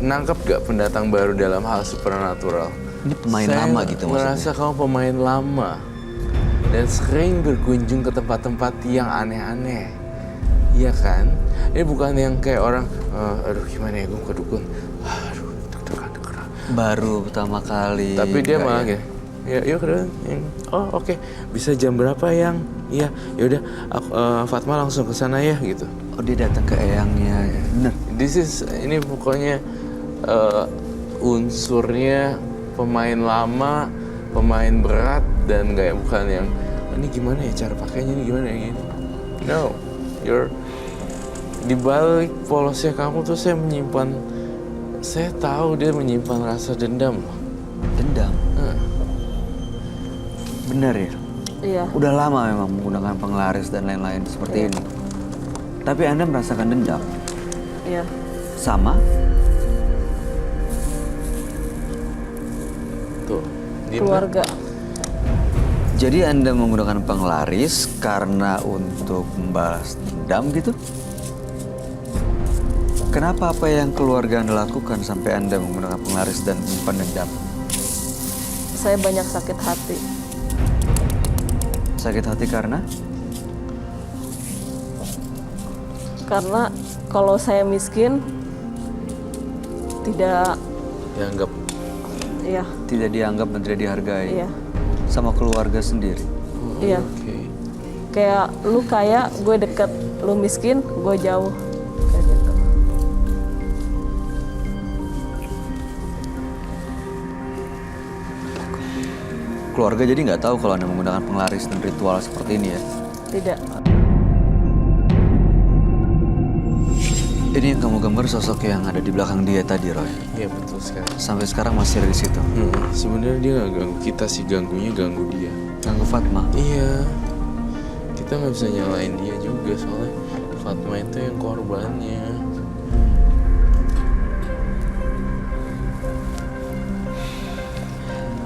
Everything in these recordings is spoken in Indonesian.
nangkep gak pendatang baru dalam hal supernatural? Ini pemain lama gitu maksudnya? Saya merasa kamu pemain lama dan sering berkunjung ke tempat-tempat yang aneh-aneh, iya kan? Ini bukan yang kayak orang, aduh gimana ya gue ke dukun, aduh deg-degan. Baru pertama kali. Tapi dia malah gini, ya yuk oh oke. Bisa jam berapa yang? Iya, yaudah Fatma langsung ke sana ya gitu. Oh dia datang ke eyangnya, bener? Ini pokoknya unsurnya pemain lama, pemain berat, dan kayak bukan yang ini gimana ya cara pakainya, ini gimana ya gini. No, di balik polosnya kamu tuh saya tahu dia menyimpan rasa dendam. Dendam? Bener ya? Iya. Udah lama memang menggunakan penglaris dan lain-lain seperti ini. Tapi Anda merasakan dendam? Iya. Sama? Tuh, Keluarga. Jadi Anda menggunakan penglaris karena untuk membalas dendam gitu? Kenapa apa yang keluarga Anda lakukan sampai Anda menggunakan penglaris dan menyimpan dendam? Saya banyak sakit hati. Sakit hati karena? Karena kalau saya miskin, tidak dianggap. Iya. Tidak dianggap dan tidak dihargai. Iya. Sama keluarga sendiri. Iya. Okay. Kayak lu kaya, gue deket. Lu miskin, gue jauh. Kayak gitu. Keluarga jadi nggak tahu kalau Anda menggunakan penglaris dan ritual seperti ini ya? Tidak. Ini yang kamu gambar sosok yang ada di belakang dia tadi, Roy. Iya betul sekali. Sampai sekarang masih ada di situ. Sebenarnya dia nggak ganggu kita sih, ganggunya ganggu dia. Ganggu Fatma? Iya. Kita nggak bisa nyalain dia juga soalnya Fatma itu yang korbannya.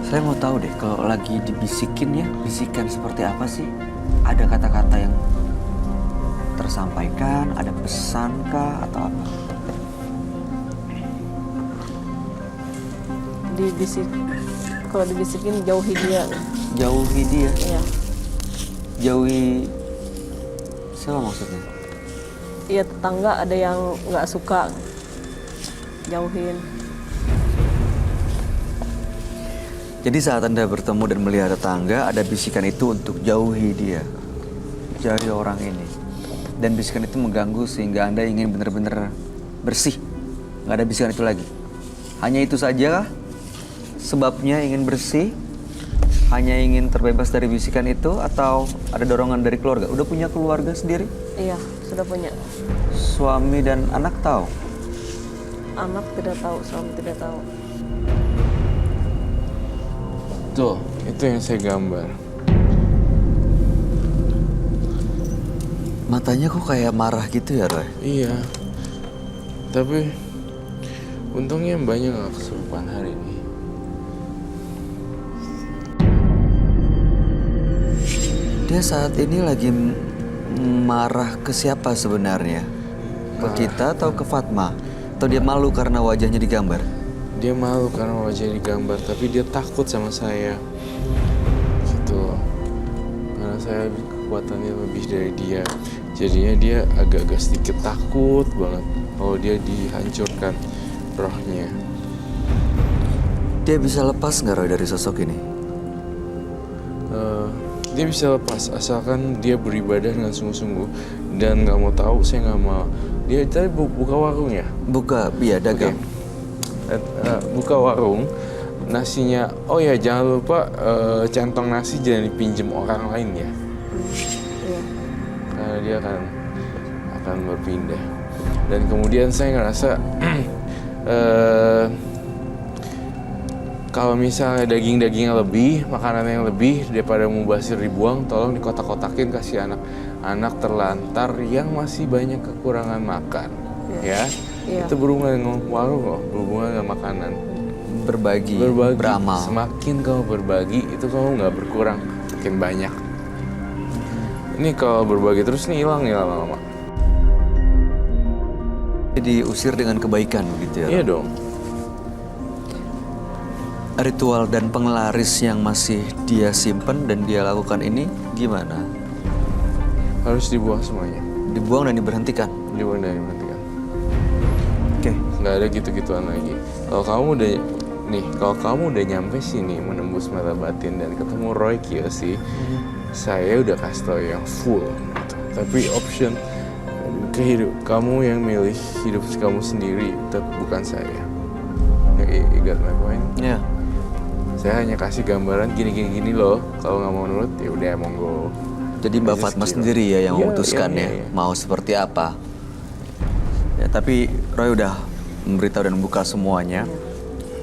Saya mau tahu deh, kalau lagi dibisikin ya, bisikan seperti apa sih? Ada kata-kata yang tersampaikan, ada pesan kah atau apa? Kalau dibisikin jauhi dia. Jauhi dia? Iya. Jauhi siapa maksudnya? Iya, tetangga ada yang nggak suka, jauhin. Jadi saat Anda bertemu dan melihat tetangga, ada bisikan itu untuk jauhi dia, jauhi orang ini. Dan bisikan itu mengganggu sehingga Anda ingin benar-benar bersih. Nggak ada bisikan itu lagi. Hanya itu saja sebabnya ingin bersih? Hanya ingin terbebas dari bisikan itu atau ada dorongan dari keluarga? Udah punya keluarga sendiri? Iya, sudah punya. Suami dan anak tahu? Anak tidak tahu, suami tidak tahu. Tuh, itu yang saya gambar. Matanya kok kayak marah gitu ya, Roy? Iya. Tapi untungnya banyak gak kesurupan hari ini. Dia saat ini lagi marah ke siapa sebenarnya? Ke kita atau ke Fatma? Atau dia malu karena wajahnya digambar? Dia malu karena wajahnya digambar, tapi dia takut sama saya. Gitu. Karena saya kekuatannya lebih dari dia. Jadinya dia agak-agak sedikit takut banget kalau dia dihancurkan rohnya. Dia bisa lepas nggak, Roy, dari sosok ini? Dia bisa lepas asalkan dia beribadah dengan sungguh-sungguh dan nggak mau tahu. Saya nggak mau. Dia tadi buka warung ya? Buka, iya dagang. Buka warung, nasinya. Oh ya, jangan lupa centong nasi jangan dipinjem orang lain ya. Iya. Karena dia akan berpindah. Dan kemudian saya ngerasa kalau misalnya daging-dagingnya lebih, makanan yang lebih daripada mubazir dibuang, tolong dikotak-kotakin kasih anak-anak terlantar yang masih banyak kekurangan makan. Ya. Iya. Itu berhubungan dengan warung loh, berhubungan dengan makanan. Berbagi, beramal. Semakin kamu berbagi, itu kamu nggak berkurang, makin banyak. Ini kalau berbagi terus nih hilang nih lama-lama. Diusir dengan kebaikan begitu ya. Iya dong. Ritual dan penglaris yang masih dia simpen dan dia lakukan ini gimana? Harus dibuang semuanya. Dibuang dan diberhentikan. Dibuang dan diberhentikan. Oke. Nggak ada gitu-gituan lagi. Kalau kamu udah nyampe sini menembus mata batin dan ketemu Roy Kiyoshi, saya udah kasih tau yang full gitu. Tapi option kamu yang milih hidup kamu sendiri, tapi bukan saya. You got my point? Ya. Saya hanya kasih gambaran gini loh. Kalau nggak mau nurut ya udah monggo. Jadi Mbak Just Fatma gitu. sendiri ya yang Iya, memutuskan iya, ya iya. mau seperti apa. Ya, tapi Roy udah memberitahu dan membuka semuanya.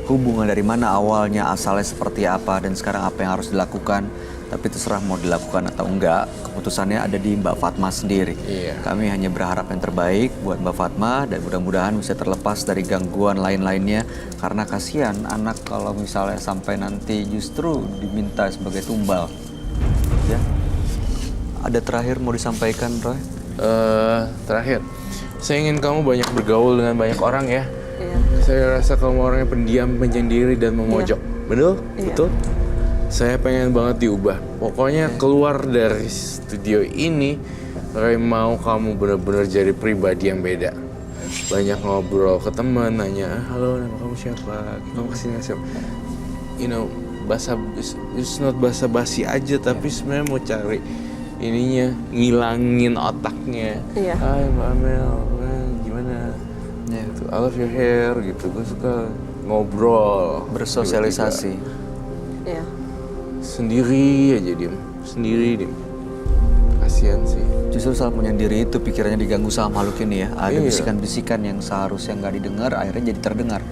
Hubungan dari mana awalnya, asalnya seperti apa, dan sekarang apa yang harus dilakukan. Tapi terserah mau dilakukan atau enggak, keputusannya ada di Mbak Fatma sendiri. Iya. Kami hanya berharap yang terbaik buat Mbak Fatma dan mudah-mudahan bisa terlepas dari gangguan lain-lainnya. Karena kasihan anak kalau misalnya sampai nanti justru diminta sebagai tumbal. Ya. Ada terakhir mau disampaikan, Roy? Terakhir, saya ingin kamu banyak bergaul dengan banyak orang ya. Iya. Saya rasa kamu orangnya pendiam, penyendiri, dan memojok. Betul? Iya. Betul? Saya pengen banget diubah. Pokoknya keluar dari studio ini, Roy mau kamu benar-benar jadi pribadi yang beda. Banyak ngobrol ke teman, nanya, halo nama kamu siapa? Kamu kesini siapa? You know, it's not basa-basi aja, tapi sebenarnya mau cari ininya, ngilangin otaknya. Iya. Hai Mbak Amel, gimana? Ya. Gitu, I love your hair gitu. Gue suka ngobrol, Bersosialisasi. Iya. sendiri aja diem, kasihan sih. Justru saat menyendiri itu pikirannya diganggu sama makhluk ini ya. Ada Iya. bisikan-bisikan yang seharusnya nggak didengar, akhirnya jadi terdengar.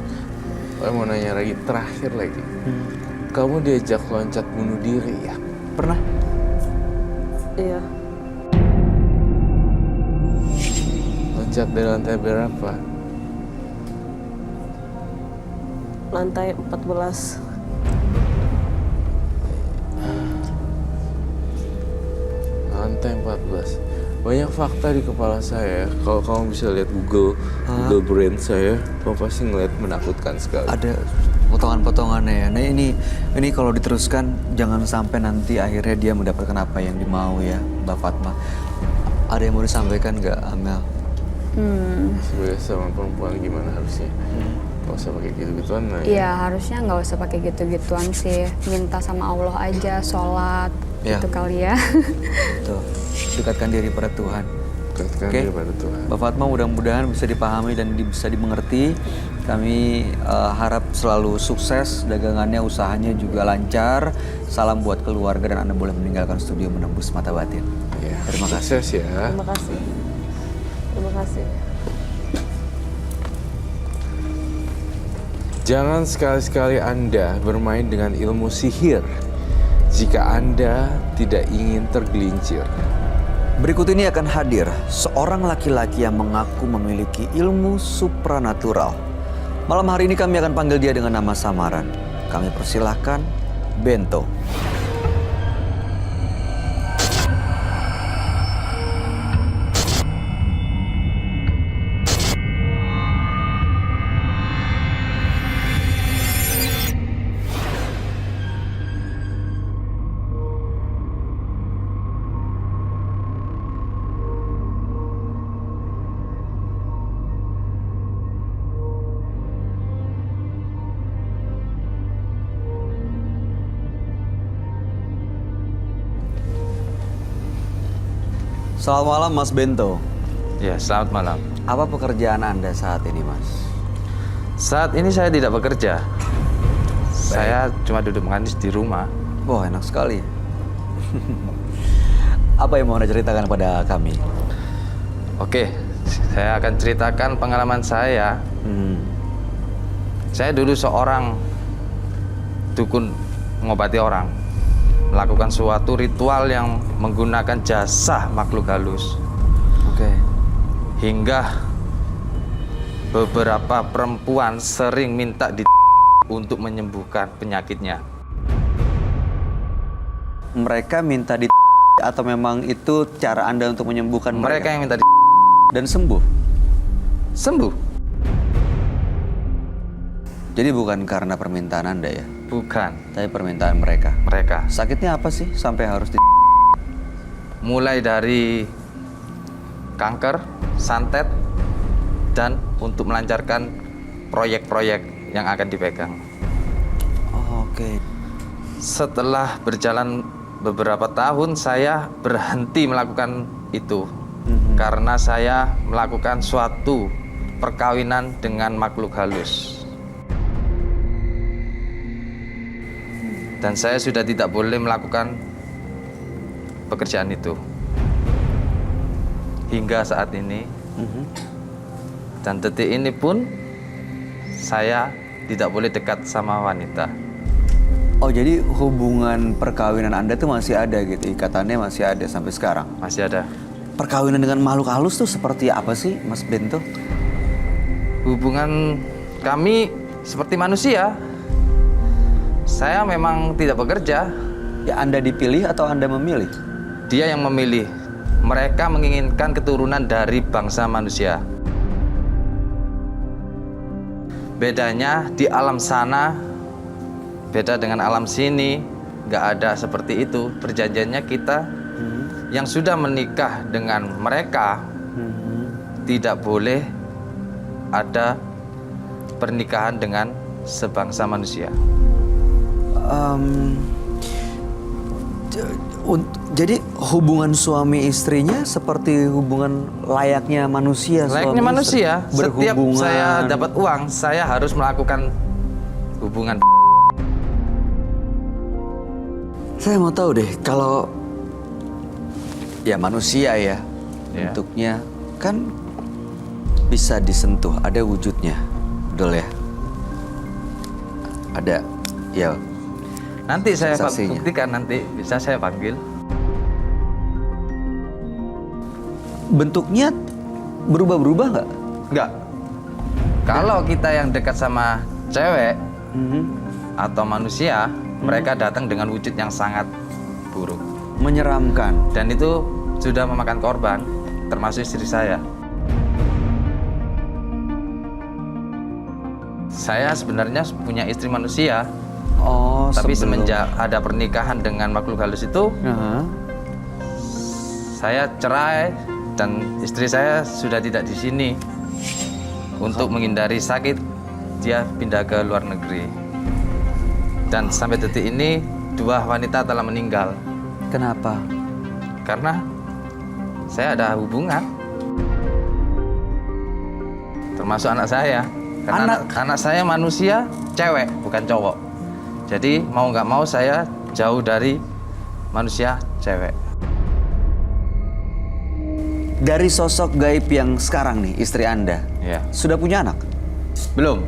Saya mau nanya lagi, terakhir lagi, kamu diajak loncat bunuh diri ya? Pernah? Iya. Loncat dari lantai berapa? Lantai 14. Lantai 14. Banyak fakta di kepala saya. Kalau kamu bisa lihat Google Brain saya, kamu pasti ngeliat menakutkan sekali. Ada potongan-potongannya ya. Nah ini kalau diteruskan jangan sampai nanti akhirnya dia mendapatkan apa yang dimau ya, Mbak Fatma. Ada yang mau disampaikan nggak, Amel? Sebagai sama perempuan gimana harusnya? Gak usah pakai gitu-gituan lah ya. Iya, harusnya nggak usah pakai gitu-gituan sih. Minta sama Allah aja, sholat, Ya. gitu kali ya. Tuh, dekatkan diri pada Tuhan. Dekatkan Oke. diri pada Tuhan. Mbak Fatma mudah-mudahan bisa dipahami dan bisa dimengerti. Kami harap selalu sukses, dagangannya, usahanya juga lancar. Salam buat keluarga dan Anda boleh meninggalkan studio menembus mata batin. Ya, Terima kasih. sukses ya. Terima kasih. Terima kasih. Jangan sekali-sekali Anda bermain dengan ilmu sihir jika Anda tidak ingin tergelincir. Berikut ini akan hadir seorang laki-laki yang mengaku memiliki ilmu supranatural. Malam hari ini kami akan panggil dia dengan nama samaran. Kami persilahkan Bento. Selamat malam Mas Bento. Ya, selamat malam. Apa pekerjaan Anda saat ini, Mas? Saat ini saya tidak bekerja. Saya cuma duduk manis di rumah. Wah, enak sekali. Apa yang mau Anda ceritakan pada kami? Oke, saya akan ceritakan pengalaman saya. Saya dulu seorang dukun mengobati orang. Melakukan suatu ritual yang menggunakan jasa makhluk halus. Oke. Hingga beberapa perempuan sering minta untuk menyembuhkan penyakitnya. Mereka minta di atau memang itu cara Anda untuk menyembuhkan Mereka yang minta dan sembuh? sembuh. Jadi bukan karena permintaan Anda ya, Bukan tapi permintaan mereka. mereka. Sakitnya apa sih sampai harus Mulai dari kanker, santet, dan untuk melancarkan proyek-proyek yang akan dipegang. Oh, oke. Setelah berjalan beberapa tahun, saya berhenti melakukan itu karena saya melakukan suatu perkawinan dengan makhluk halus. Dan saya sudah tidak boleh melakukan pekerjaan itu hingga saat ini. Dan detik ini pun saya tidak boleh dekat sama wanita. Oh, jadi hubungan perkawinan Anda tuh masih ada gitu, ikatannya masih ada sampai sekarang. Masih ada Perkawinan dengan makhluk halus tuh seperti apa sih, Mas Bento? hubungan kami seperti manusia. Saya memang tidak bekerja, Ya Anda dipilih atau Anda memilih? dia yang memilih. Mereka menginginkan keturunan dari bangsa manusia. Bedanya di alam sana beda dengan alam sini, nggak ada seperti itu. Perjanjiannya kita yang sudah menikah dengan mereka tidak boleh ada pernikahan dengan sebangsa manusia. Jadi hubungan suami istrinya seperti hubungan layaknya manusia. Layaknya suami manusia, istri. setiap Berhubungan. saya dapat uang, saya harus melakukan hubungan. Saya mau tahu deh, kalau ya manusia ya, Ya. bentuknya kan bisa disentuh, ada wujudnya, betul ya? Ada, ya. Nanti saya Sensasinya. buktikan, nanti bisa saya panggil. Bentuknya berubah-berubah nggak? Enggak. Kalau kita yang dekat sama cewek atau manusia, mereka datang dengan wujud yang sangat buruk. Menyeramkan. Dan itu sudah memakan korban, termasuk istri saya. Saya sebenarnya punya istri manusia, Oh, tapi sebelum. semenjak ada pernikahan dengan makhluk halus itu, Aha. saya cerai dan istri saya sudah tidak di sini. Untuk menghindari sakit, dia pindah ke luar negeri. Dan sampai detik ini, 2 wanita telah meninggal. Kenapa? Karena saya ada hubungan. Termasuk anak saya. Karena anak saya manusia, cewek, bukan cowok. Jadi mau nggak mau saya jauh dari manusia cewek. Dari sosok gaib yang sekarang nih, istri Anda, Ya. sudah punya anak? Belum.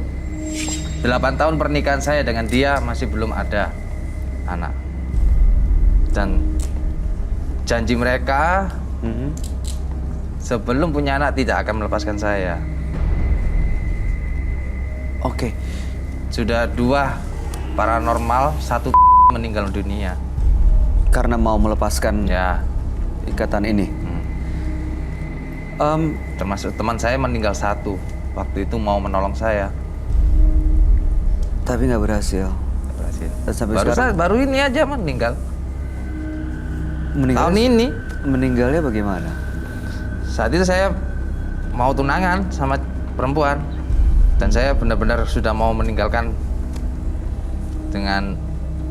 8 tahun pernikahan saya dengan dia masih belum ada anak. Dan janji mereka sebelum punya anak tidak akan melepaskan saya. Oke. Sudah 2 paranormal, 1 meninggal dunia. Karena mau melepaskan Ya, ikatan ini. termasuk teman saya meninggal 1. Waktu itu mau menolong saya. Tapi nggak berhasil. Nggak berhasil. Dan sampai sekarang Baru ini aja meninggal. meninggal. Tahun ini. Meninggalnya bagaimana? Saat itu saya mau tunangan sama perempuan. Dan saya benar-benar sudah mau meninggalkan dengan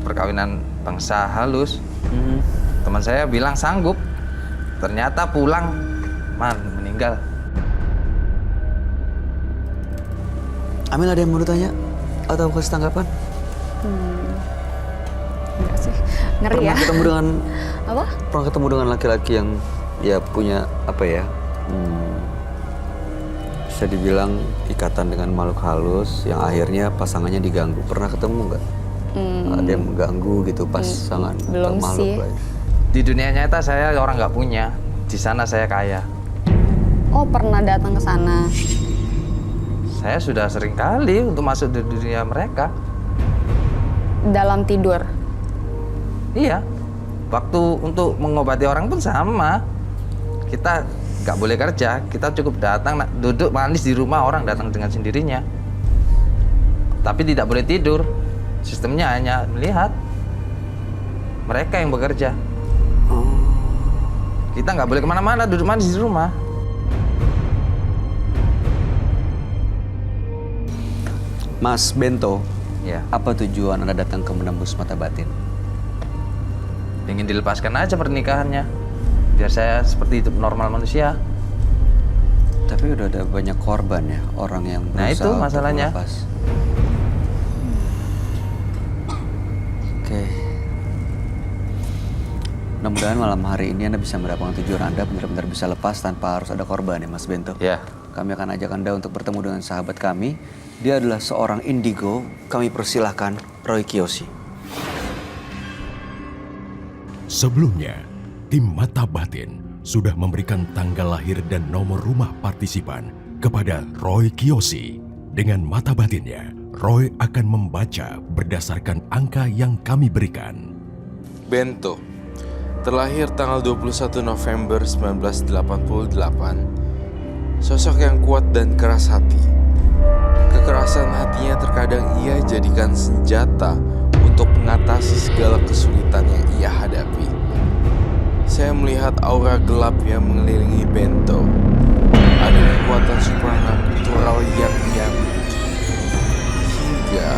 perkawinan bangsa halus. Teman saya bilang sanggup. Ternyata pulang, meninggal. Amel ada yang mau ditanya atau kasih tanggapan? Enggak sih. Ngeri Pernah ya. ketemu dengan Apa? pernah ketemu dengan laki-laki yang ya punya apa ya? Bisa dibilang ikatan dengan makhluk halus yang akhirnya pasangannya diganggu. Pernah ketemu nggak? Ada yang mengganggu gitu pasangan atau belum makhluk sih. lain? Di dunia nyata saya orang nggak punya. Di sana saya kaya. Oh, pernah datang ke sana. Saya sudah sering kali untuk masuk di dunia mereka. Dalam tidur. Iya. Waktu untuk mengobati orang pun sama. Kita nggak boleh kerja, kita cukup datang, duduk manis di rumah, orang datang dengan sendirinya. Tapi tidak boleh tidur, sistemnya hanya melihat. Mereka yang bekerja. Kita nggak boleh kemana-mana, duduk manis di rumah. Mas Bento, Ya, apa tujuan Anda datang ke Menembus Mata Batin? ingin dilepaskan aja pernikahannya, biar saya seperti hidup normal manusia. Tapi udah ada banyak korban ya, orang yang Nah, berusaha itu untuk masalahnya. melepas. Oke. Mudah-mudahan malam hari ini Anda bisa mendapatkan tujuan Anda benar-benar bisa lepas tanpa harus ada korban ya Mas Bento. Ya, Kami akan ajak Anda untuk bertemu dengan sahabat kami. Dia adalah seorang indigo. Kami persilahkan Roy Kiyoshi. Sebelumnya, tim Mata Batin sudah memberikan tanggal lahir dan nomor rumah partisipan kepada Roy Kiyoshi. Dengan mata batinnya, Roy akan membaca berdasarkan angka yang kami berikan. Bento, terlahir tanggal 21 November 1988. Sosok yang kuat dan keras hati. Kekerasan hatinya terkadang ia jadikan senjata untuk mengatasi segala kesulitan yang ia hadapi. Saya melihat aura gelap yang mengelilingi Bento. Ada kekuatan supranatural yang ia miliki. Hingga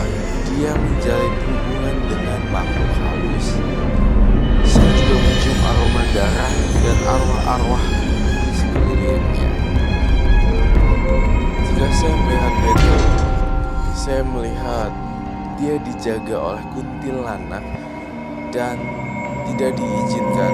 dia menjalin hubungan dengan makhluk halus. Saya juga mencium aroma darah dan arwah-arwah di sekelilingnya. Jika saya melihat Bento, saya melihat dia dijaga oleh kuntilanak dan tidak diizinkan